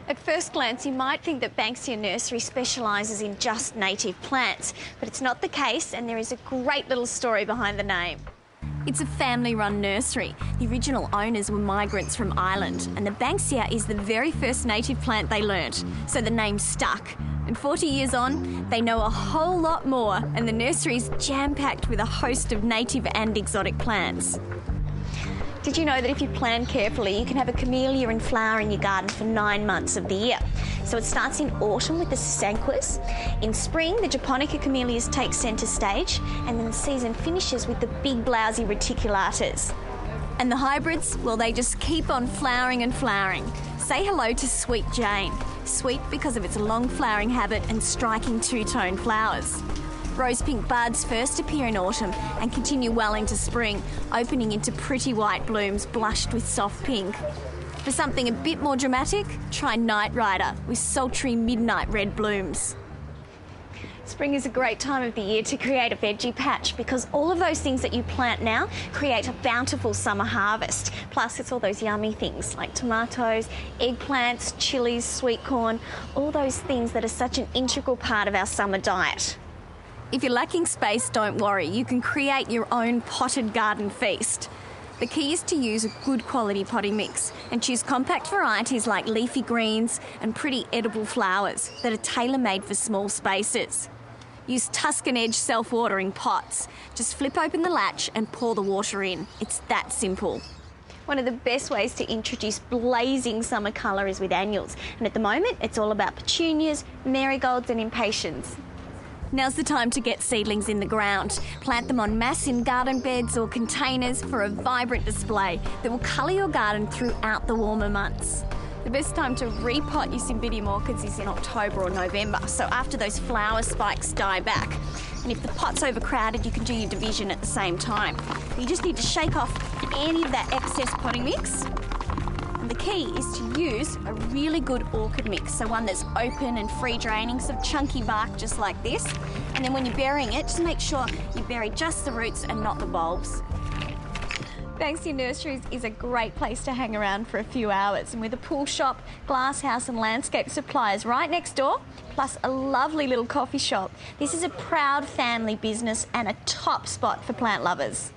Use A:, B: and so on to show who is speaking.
A: At first glance, you might think that Banksia Nursery specialises in just native plants, but it's not the case, and there is a great little story behind the name. It's a family-run nursery. The original owners were migrants from Ireland, and the Banksia is the very first native plant they learnt, so the name stuck. And 40 years on, they know a whole lot more, and the nursery is jam-packed with a host of native and exotic plants. Did you know that if you plan carefully, you can have a camellia in flower in your garden for 9 months of the year? So it starts in autumn with the sasanquas. In spring, the japonica camellias take centre stage, and then the season finishes with the big blousy reticulatas. And the hybrids, well, they just keep on flowering and flowering. Say hello to Sweet Jane. Sweet because of its long flowering habit and striking two-tone flowers. Rose pink buds first appear in autumn and continue well into spring, opening into pretty white blooms blushed with soft pink. For something a bit more dramatic, try Night Rider with sultry midnight red blooms. Spring is a great time of the year to create a veggie patch because all of those things that you plant now create a bountiful summer harvest. Plus, it's all those yummy things like tomatoes, eggplants, chilies, sweet corn, all those things that are such an integral part of our summer diet. If you're lacking space, don't worry. You can create your own potted garden feast. The key is to use a good quality potting mix and choose compact varieties like leafy greens and pretty edible flowers that are tailor-made for small spaces. Use Tuscan Edge self-watering pots. Just flip open the latch and pour the water in. It's that simple. One of the best ways to introduce blazing summer colour is with annuals, and at the moment it's all about petunias, marigolds and impatiens. Now's the time to get seedlings in the ground. Plant them en masse in garden beds or containers for a vibrant display that will colour your garden throughout the warmer months. The best time to repot your Cymbidium orchids is in October or November, so after those flower spikes die back. And if the pot's overcrowded, you can do your division at the same time. You just need to shake off any of that excess potting mix. And the key is to use a really good orchid mix, so one that's open and free draining, some chunky bark just like this. And then when you're burying it, just make sure you bury just the roots and not the bulbs. Banksia Nurseries is a great place to hang around for a few hours, and with a pool shop, glasshouse and landscape suppliers right next door, plus a lovely little coffee shop, this is a proud family business and a top spot for plant lovers.